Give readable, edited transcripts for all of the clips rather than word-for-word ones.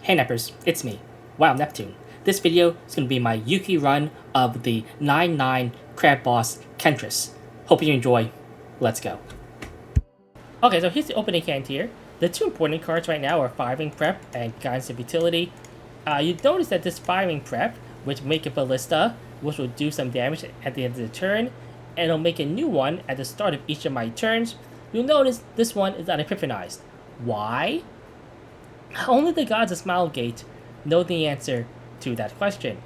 Hey Neppers, it's me, Wild Neptune. This video is going to be my Yuki run of the 9-9 crab boss Kentris. Hope you enjoy. Let's go. Okay, so here's the opening hand here. The two important cards right now are Firing Prep and Guidance of Utility. You notice that this Firing Prep, which make a Ballista, which will do some damage at the end of the turn, and it'll make a new one at the start of each of my turns. You'll notice this one is unepiphonized. Why? Only the gods of Smilegate know the answer to that question.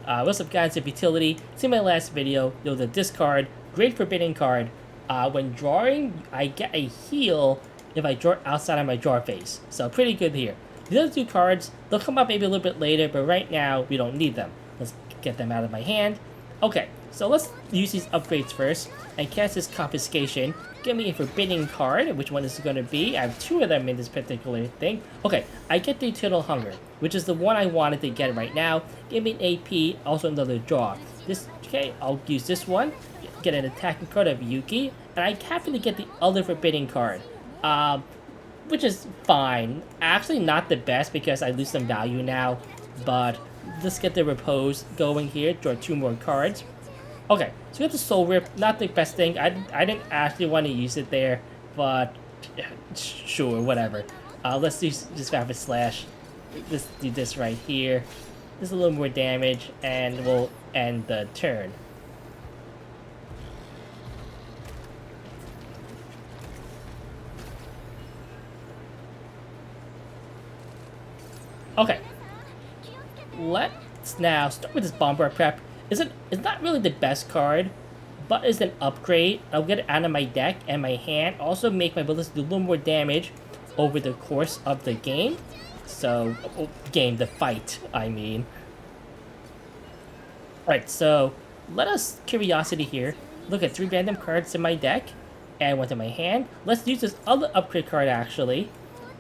What's up, guys? Of utility. See my last video. There was a discard, great forbidden card. When drawing, I get a heal if I draw outside of my draw phase. So pretty good here. The other two cards, they'll come up maybe a little bit later, but right now we don't need them. Let's get them out of my hand. Okay, so let's use these upgrades first and cast this Confiscation. Give me a forbidden card. Which one is it going to be? I have two of them in this particular thing. Okay, I get the Eternal Hunger, which is the one I wanted to get right now. Give me an AP, also another draw. Okay, I'll use this one. Get an attacking card of Yuki, and I happen to get the other forbidden card, which is fine. Actually, not the best because I lose some value now, but let's get the Repose going here. Draw two more cards. Okay, so we got the Soul Rip, not the best thing. I didn't actually want to use it there, but sure, whatever. Let's do just Rapid Slash. Let's do this right here. Just a little more damage, and we'll end the turn. Okay, let's now start with this Bomber Prep. It's not really the best card, but it's an upgrade. I'll get it out of my deck and my hand. Also make my bullets do a little more damage over the course of the game. So, the fight, I mean. Alright, so let us, curiosity here, look at 3 random cards in my deck and one in my hand. Let's use this other upgrade card actually,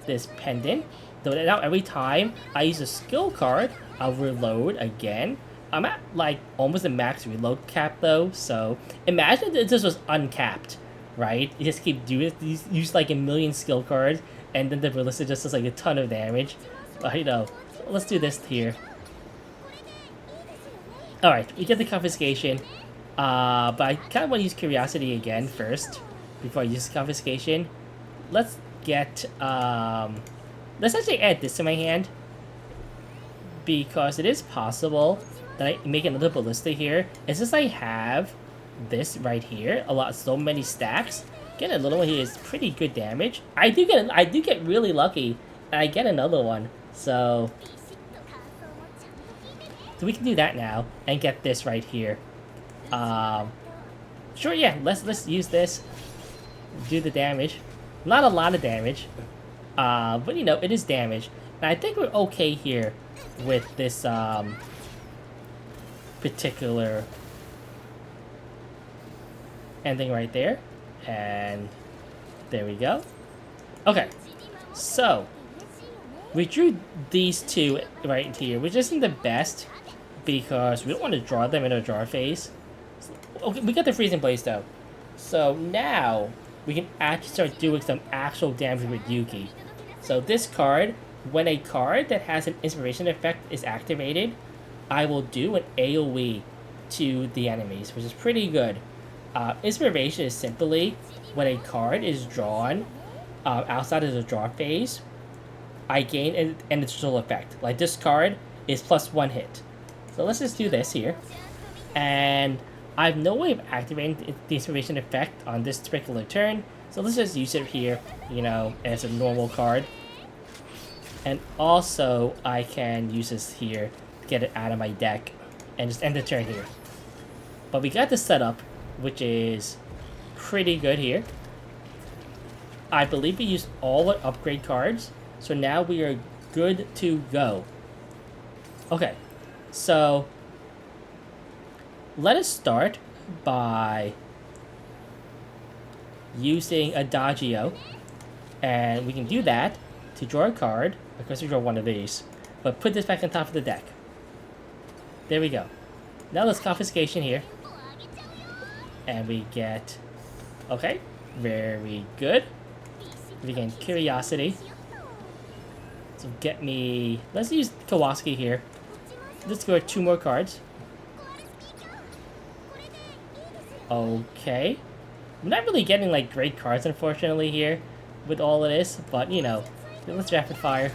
this Pendant. So now every time I use a skill card, I'll reload again. I'm at like almost a max reload cap though, so imagine if this was uncapped, right? You just keep doing it, you use like a million skill cards, and then the Ballista just does like a ton of damage. I know. Let's do this here. Alright, we get the Confiscation, but I kind of want to use Curiosity again first, before I use Confiscation. Let's get, let's actually add this to my hand, because it is possible that I make another Ballista here. And since I have this right here, so many stacks, getting a little one here is pretty good damage. I do get really lucky, and I get another one. So we can do that now and get this right here. Sure, yeah. Let's use this. Do the damage. Not a lot of damage, but you know it is damage, and I think we're okay here with this particular ending right there, and there we go. Okay, so we drew these two right here, which isn't the best because we don't want to draw them in a draw phase. Okay, we got the Freezing Blaze though, so now we can actually start doing some actual damage with Yuki. So this card, when a card that has an inspiration effect is activated, I will do an AoE to the enemies, which is pretty good. Inspiration is simply when a card is drawn outside of the draw phase, I gain an additional effect. Like this card is +1 hit. So let's just do this here. And I have no way of activating the inspiration effect on this particular turn. So let's just use it here, you know, as a normal card. And also, I can use this here, get it out of my deck, and just end the turn here. But we got the setup, which is pretty good here. I believe we used all the upgrade cards, so now we are good to go. Okay, so let us start by using Adagio, and we can do that to draw a card. Of course, we draw one of these, but put this back on top of the deck. There we go. Now let's Confiscation here, and we get, okay, very good. We gain Curiosity, so So get me... Let's use Kawasaki here. Let's go with 2 more cards. Okay. I'm not really getting, like, great cards, unfortunately, here. With all of this. But, you know. Let's rapid fire.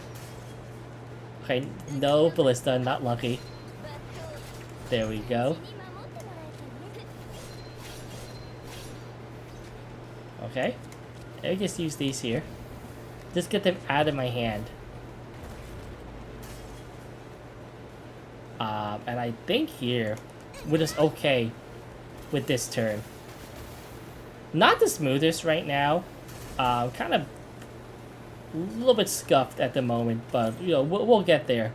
Okay, no Ballista. Not lucky. There we go. Okay. I just use these here. Just get them out of my hand. And I think here we're just okay with this turn. Not the smoothest right now. Kind of a little bit scuffed at the moment, but you know we'll get there.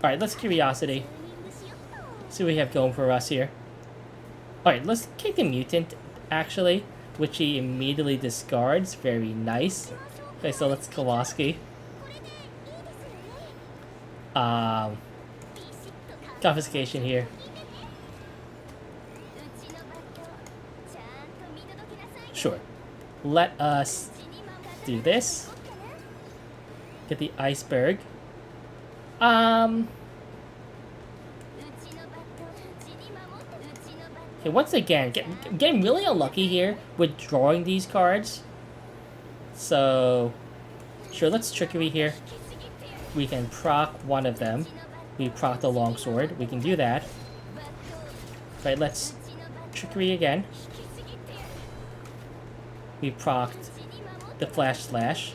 All right, let's Curiosity. See what we have going for us here. All right, let's kick the Mutant actually, which he immediately discards. Very nice. Okay, so let's Kowalski. Confiscation here. Sure. Let us do this. Get the Iceberg. Okay, once again, getting really unlucky here with drawing these cards. So, sure, let's Trickery here. We can proc one of them. We proc the Longsword. We can do that. Right, let's Trickery again. We procced the Flash Slash.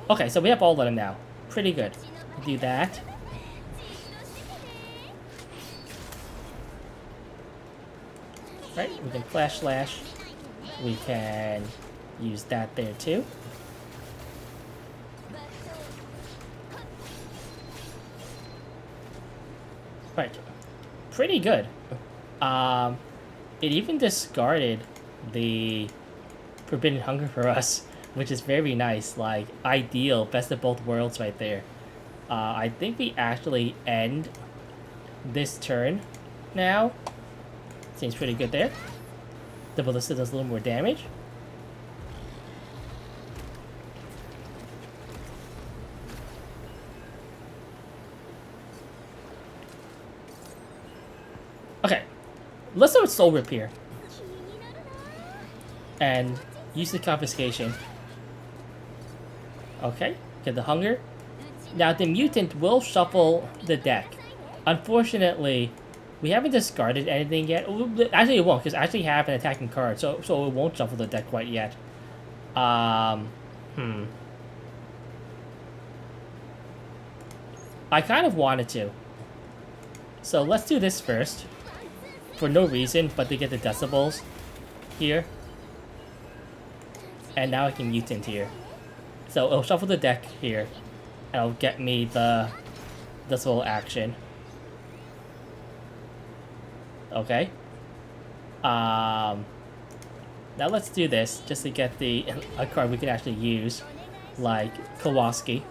Okay, so we have all of them now. Pretty good. Do that. Right, we can Flash Slash. We can use that there too. Right. Pretty good. It even discarded the Forbidden Hunger for us, which is very nice. Like, ideal. Best of both worlds right there. I think we actually end this turn now. Seems pretty good there. The Ballista does a little more damage. Okay, let's start with Soul Rip here. And use the Confiscation. Okay, get the Hunger. Now the Mutant will shuffle the deck. Unfortunately, we haven't discarded anything yet. Actually, it won't, because I actually have an attacking card, so it won't shuffle the deck quite yet. I kind of wanted to. So let's do this first. For no reason, but to get the decibels here. And now I can Mutant here. So it'll shuffle the deck here. And it'll get me the decibel action. Okay. Now let's do this, just to get a card we can actually use. Like Kowalski.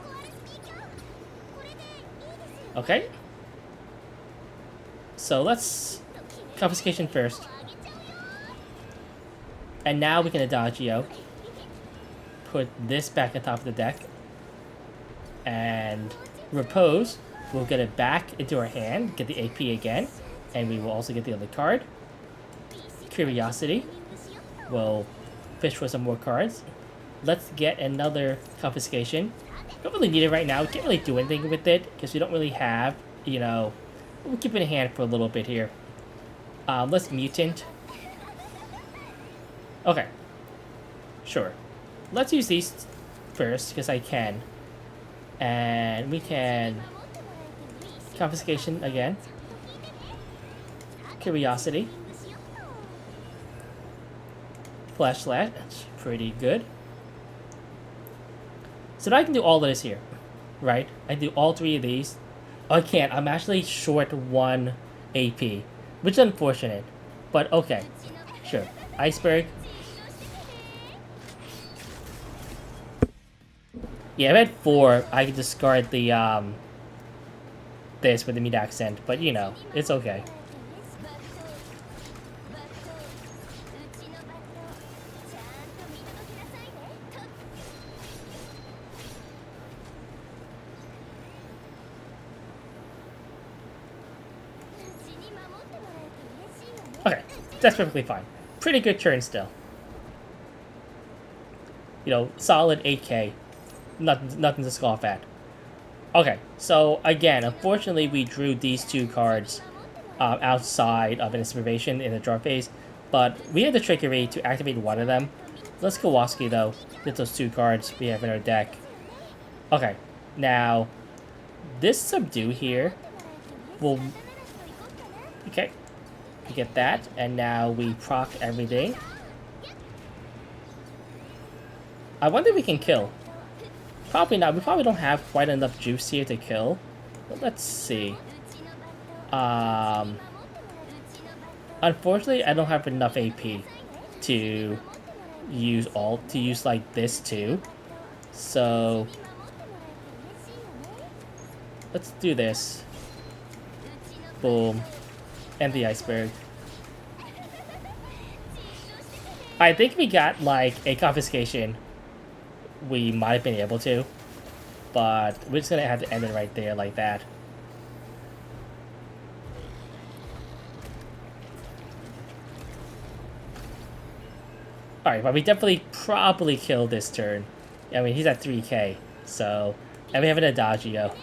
Okay. So let's Confiscation first. And now we can Adagio. Put this back on top of the deck. And Repose. We'll get it back into our hand. Get the AP again. And we will also get the other card. Curiosity. We'll fish for some more cards. Let's get another Confiscation. Don't really need it right now. We can't really do anything with it. Because we don't really have, you know... We'll keep it in hand for a little bit here. Let's Mutant. Okay. Sure. Let's use these first, because I can. And we can... Confiscation again. Curiosity. Flash Slash. That's pretty good. So now I can do all of this here. Right? I do all 3 of these. Oh, I can't. I'm actually short 1 AP. Which is unfortunate. But okay. Sure. Iceberg. Yeah, I'm at 4. I can discard the, this with the mid accent. But, you know, it's okay. That's perfectly fine. Pretty good turn still. You know, solid 8k. Nothing to scoff at. Okay, so again, unfortunately, we drew these two cards outside of an inspiration in the draw phase, but we had the trickery to activate one of them. Let's Kowalski though, get those two cards we have in our deck. Okay, now this subdue here will. Okay, we get that, and now we proc everything. I wonder if we can kill. Probably not. We probably don't have quite enough juice here to kill. But let's see. Unfortunately, I don't have enough AP to use like this too. So let's do this. Boom. And the iceberg. I think we got like a confiscation. We might have been able to, but we're just gonna have to end it right there like that. Alright, but we definitely probably killed this turn. I mean, he's at 3k, so... And we have an Adagio,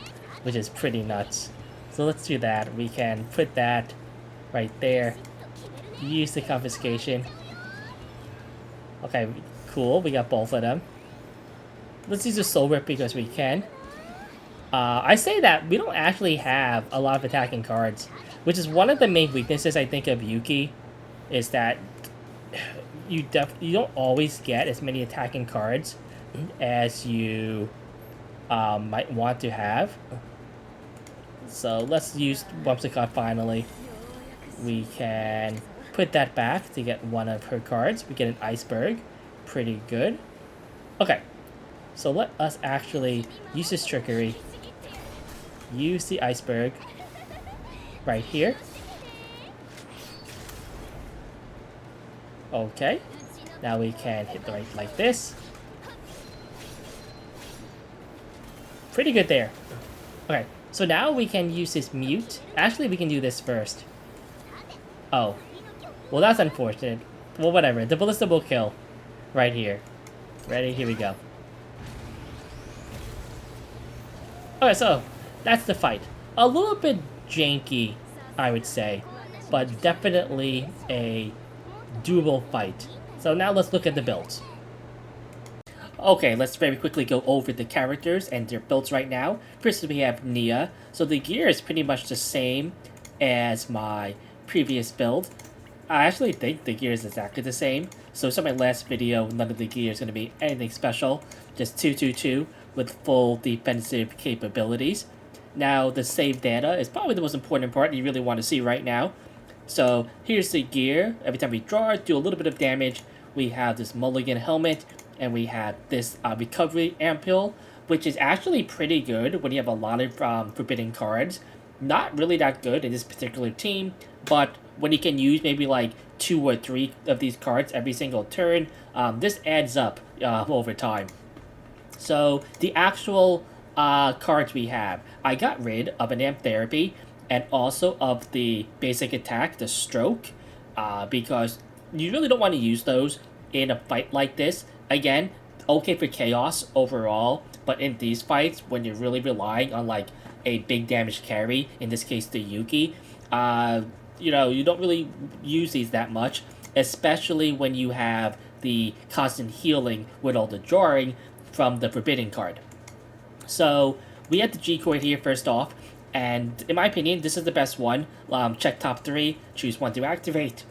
which is pretty nuts. So let's do that. We can put that right there. Use the confiscation. Okay, cool. We got both of them. Let's use the Soul Rip because we can. I say that we don't actually have a lot of attacking cards, which is one of the main weaknesses I think of Yuki, is that you don't always get as many attacking cards as you might want to have. So let's use Whimsicott finally. We can put that back to get one of her cards. We get an Iceberg. Pretty good. Okay. So let us actually use this trickery. Use the iceberg right here. Okay. Now we can hit the right like this. Pretty good there. Okay. So now we can use this mute. Actually, we can do this first. Oh. Well, that's unfortunate. Well, whatever. The ballista will kill. Right here. Ready? Here we go. Okay, so that's the fight. A little bit janky, I would say, but definitely a doable fight. So now let's look at the builds. Okay, let's very quickly go over the characters and their builds right now. First, we have Nia. So the gear is pretty much the same as my previous build. I actually think the gear is exactly the same. So in my last video, none of the gear is going to be anything special. Just 222 with full defensive capabilities. Now, the save data is probably the most important part you really want to see right now. So here's the gear. Every time we draw, do a little bit of damage. We have this mulligan helmet, and we have this recovery ampule, which is actually pretty good when you have a lot of forbidden cards. Not really that good in this particular team, but when you can use maybe like 2 or 3 of these cards every single turn, this adds up over time. So the actual cards we have, I got rid of an Amp Therapy and also of the basic attack, the Stroke, because you really don't want to use those in a fight like this. Again, okay for chaos overall, but in these fights, when you're really relying on like a big damage carry, in this case the Yuki, you know, you don't really use these that much, especially when you have the constant healing with all the drawing from the Forbidden card. So we have the G chord here first off, and in my opinion, this is the best one. Check top 3, choose 1 to activate.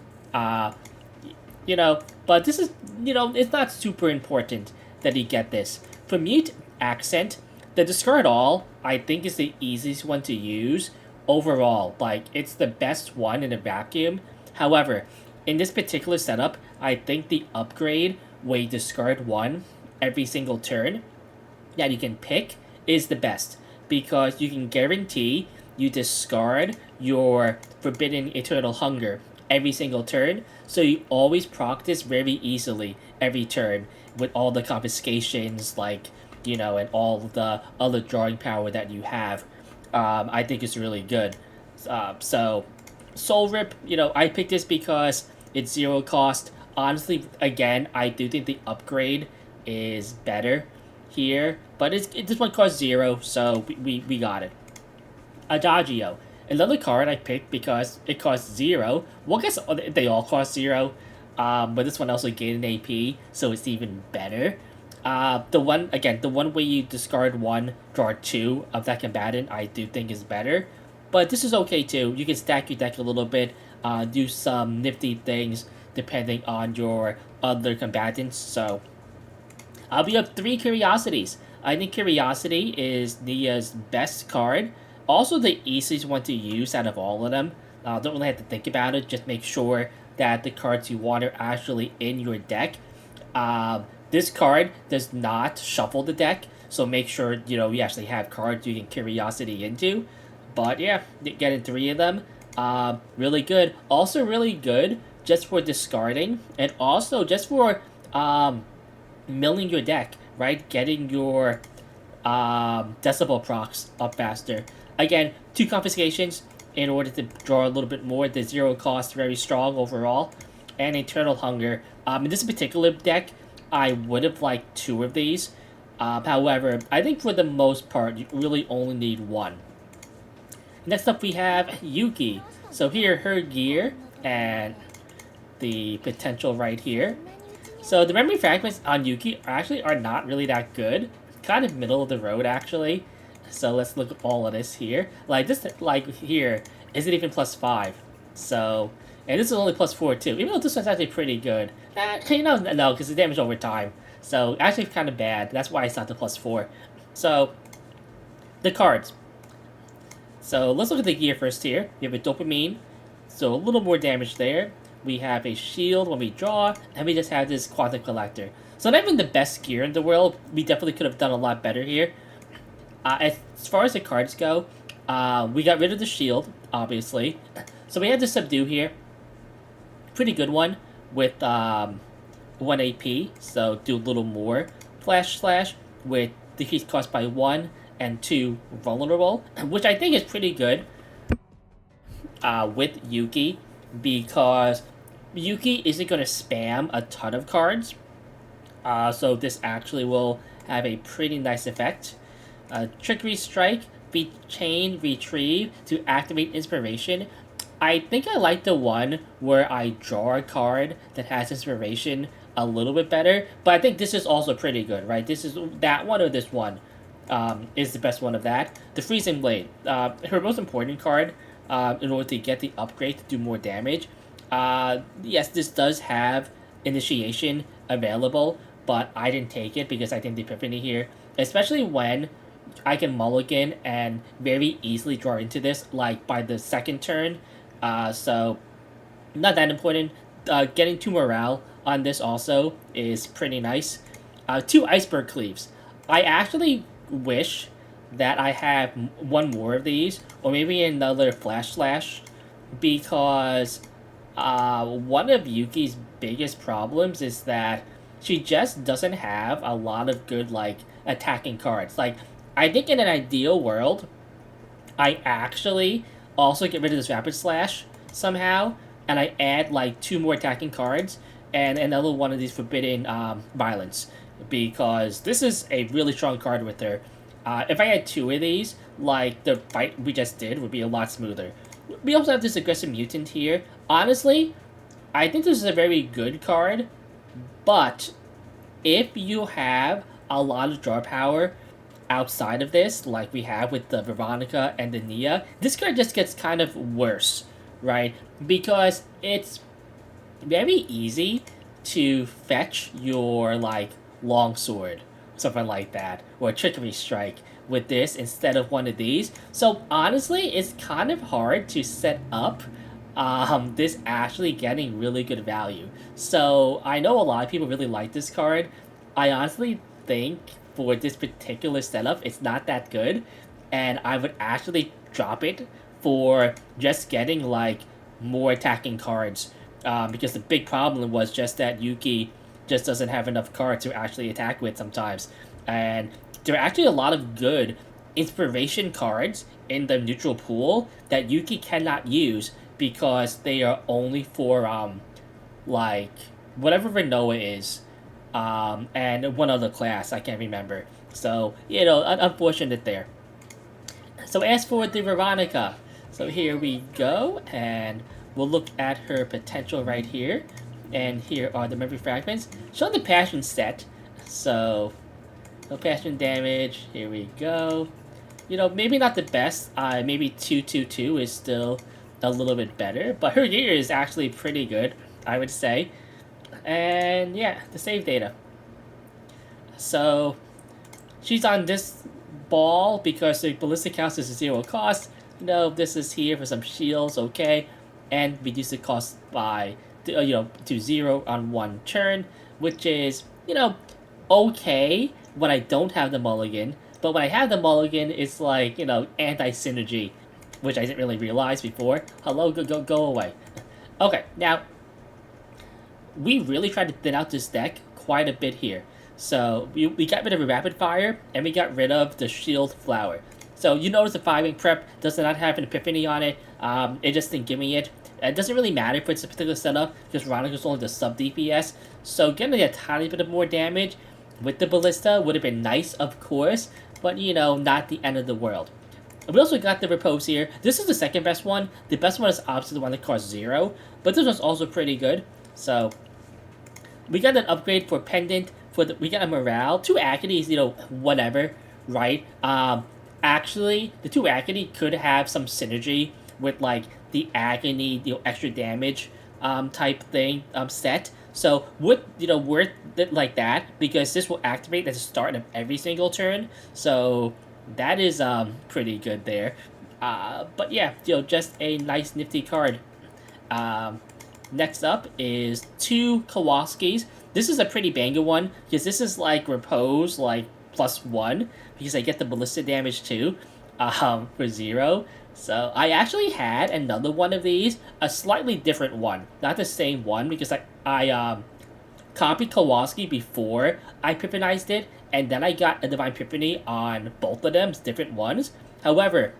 You know, but this is, you know, it's not super important that you get this. For Mute Accent, the Discard All, I think is the easiest one to use overall. Like, it's the best one in a vacuum. However, in this particular setup, I think the upgrade where you discard 1 every single turn that you can pick is the best, because you can guarantee you discard your Forbidden Eternal Hunger every single turn, so you always proc this very easily every turn with all the confiscations, like, you know, and all the other drawing power that you have. I think it's really good. So Soul Rip, you know, I picked this because It's 0 cost. Honestly, again, I do think the upgrade is better here, but this one costs 0, so we got it. Adagio. Another card I picked because it costs 0. Well, I guess they all cost 0, but this one also gained an AP, so it's even better. The one where you discard 1, draw 2 of that combatant, I do think is better. But this is okay too. You can stack your deck a little bit, do some nifty things depending on your other combatants. So we have 3 Curiosities. I think Curiosity is Nia's best card. Also the easiest one to use out of all of them. Don't really have to think about it. Just make sure that the cards you want are actually in your deck. This card does not shuffle the deck, so make sure you actually have cards you can Curiosity into. But yeah, getting 3 of them, really good. Also really good just for discarding, and also just for milling your deck, right? Getting your decibel procs up faster. Again, 2 confiscations in order to draw a little bit more. The 0 cost very strong overall, and Eternal Hunger. In this particular deck, I would have liked 2 of these. However, I think for the most part, you really only need 1. Next up, we have Yuki. So here, her gear and the potential right here. So the memory fragments on Yuki are not really that good. Kind of middle of the road, actually. So let's look at all of this here. Like this, here, isn't even +5. So, and this is only +4 too. Even though this one's actually pretty good. No, because the damage over time. So actually kind of bad. That's why it's not the +4. So, the cards. So let's look at the gear first here. We have a Dopamine, so a little more damage there. We have a shield when we draw, and we just have this Quantum Collector. So not even the best gear in the world. We definitely could have done a lot better here. As far as the cards go, we got rid of the shield, obviously. So we had the Subdue here. Pretty good one with 1 AP, so do a little more. Flash Slash with decreased cost by 1 and 2 vulnerable, which I think is pretty good with Yuki, because Yuki isn't going to spam a ton of cards. So this actually will have a pretty nice effect. Trickery Strike, Chain Retrieve to activate Inspiration. I think I like the one where I draw a card that has Inspiration a little bit better, but I think this is also pretty good, right? This is that one or this one is the best one of that. The Freezing Blade, her most important card in order to get the upgrade to do more damage. Yes, this does have Initiation available, but I didn't take it because I think the Epiphany here, especially when I can mulligan and very easily draw into this, like by the second turn. So not that important. Getting 2 morale on this also is pretty nice. 2 Iceberg Cleaves. I actually wish that I have 1 more of these, or maybe another Flash Slash, because one of Yuki's biggest problems is that she just doesn't have a lot of good, like, attacking cards. Like, I think in an ideal world, I actually also get rid of this Rapid Slash somehow, and I add, like, 2 more attacking cards, and another one of these Forbidden Violence, because this is a really strong card with her. If I had 2 of these, like the fight we just did would be a lot smoother. We also have this Aggressive Mutant here. Honestly, I think this is a very good card, but if you have a lot of draw power outside of this, like we have with the Veronica and the Nia, this card just gets kind of worse, right? Because it's very easy to fetch your, like, Longsword, something like that, or Trickery Strike with this instead of one of these. So honestly, it's kind of hard to set up this actually getting really good value. So I know a lot of people really like this card. I honestly think for this particular setup, it's not that good, and I would actually drop it for just getting, like, more attacking cards, because the big problem was just that Yuki just doesn't have enough cards to actually attack with sometimes. And there are actually a lot of good inspiration cards in the neutral pool that Yuki cannot use because they are only for like whatever Renoa is, and one other class I can't remember. So unfortunate there. So as for the Veronica, so here we go, and we'll look at her potential right here. And here are the memory fragments. Show the passion set. So, no passion damage. Here we go. Maybe not the best. Maybe 222 is still a little bit better. But her gear is actually pretty good, I would say. And yeah, the save data. So, she's on this ball because the ballistic counts is a 0 cost. This is here for some shields, okay, and reduce the cost by to 0 on 1 turn, which is okay when I don't have the mulligan, but when I have the mulligan, it's like anti-synergy, which I didn't really realize before. Hello, go away. Okay, now we really tried to thin out this deck quite a bit here. So we got rid of a rapid fire, and we got rid of the shield flower. So you notice the 5-wing prep does not have an epiphany on it. It just didn't give me it. It doesn't really matter for this particular setup because Veronica's only the sub DPS. So getting a tiny bit of more damage with the ballista would have been nice, of course, but not the end of the world. We also got the repose here. This is the second best one. The best one is obviously the one that costs 0, but this one's also pretty good. So we got an upgrade for pendant. We got a morale, 2 agonies, whatever, right? Actually, the 2 agony could have some synergy with like the agony, extra damage, type thing, set. So worth it like that because this will activate at the start of every single turn. So that is pretty good there. But yeah, just a nice nifty card. Next up is 2 Kowalskis. This is a pretty banger one because this is like repose like +1 because I get the ballista damage too, for 0. So I actually had another one of these, a slightly different one, not the same one because I copied Kowalski before I Pipinized it, and then I got a Divine Epiphany on both of them, different ones. However,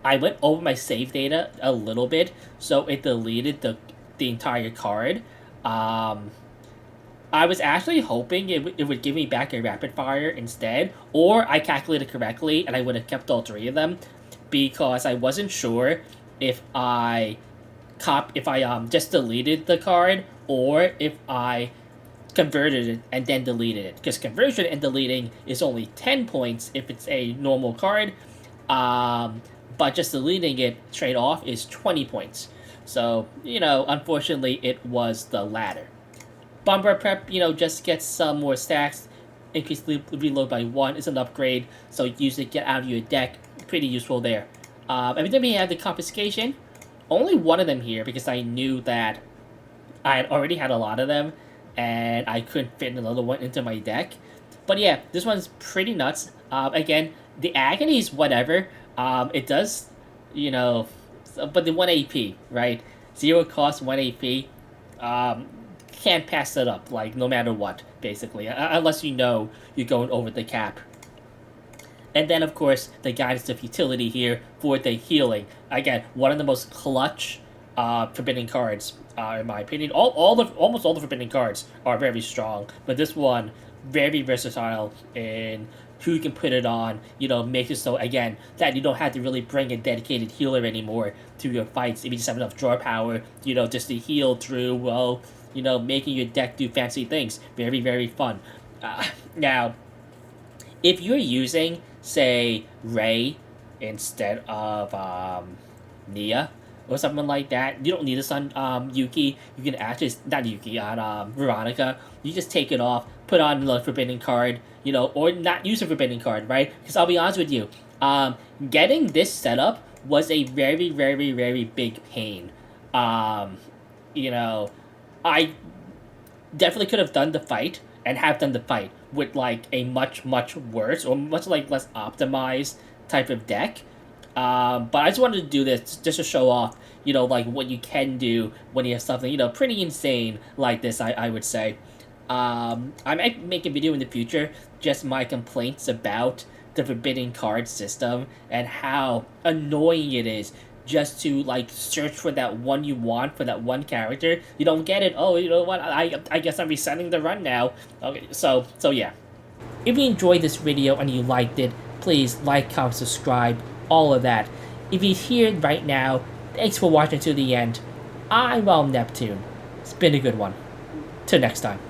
I went over my save data a little bit, so it deleted the entire card. I was actually hoping it would give me back a rapid fire instead, or I calculated correctly and I would have kept all 3 of them, because I wasn't sure if I just deleted the card or if I converted it and then deleted it. Because conversion and deleting is only 10 points if it's a normal card, but just deleting it straight off is 20 points. So, unfortunately, it was the latter. Bomber Prep, just gets some more stacks. Increase reload by 1 is an upgrade, so use it, get out of your deck. Pretty useful there. And then we have the Confiscation. Only one of them here because I knew that I had already had a lot of them, and I couldn't fit another one into my deck. But yeah, this one's pretty nuts. Again, the Agony is whatever. It does, but the 1 AP, right? 0 cost, 1 AP. Can't pass that up, like, no matter what, basically. Unless you're going over the cap. And then, of course, the Guidance of Futility here for the healing. Again, one of the most clutch Forbidden cards, in my opinion. Almost all the Forbidden cards are very strong, but this one, very versatile in who you can put it on, makes it so, again, that you don't have to really bring a dedicated healer anymore to your fights. If you just have enough draw power, just to heal through, making your deck do fancy things. Very, very fun. Now, if you're using, say, Ray instead of Nia or something like that, you don't need this on Yuki. You can actually, not Yuki, on Veronica. You just take it off, put on the Forbidden card, or not use a Forbidden card, right? Because I'll be honest with you, getting this setup was a very, very, very big pain. I definitely could have done the fight and have done the fight with like a much, much worse or much like less optimized type of deck. But I just wanted to do this just to show off, like what you can do when you have something, pretty insane like this, I would say. I might make a video in the future, just my complaints about the Forbidden card system and how annoying it is just to like search for that one you want for that one character. You don't get it. Oh, you know what? I guess I'm resetting the run now. Okay, so yeah. If you enjoyed this video and you liked it, please like, comment, subscribe, all of that. If you're here right now, thanks for watching to the end. I'm Neptune. It's been a good one. Till next time.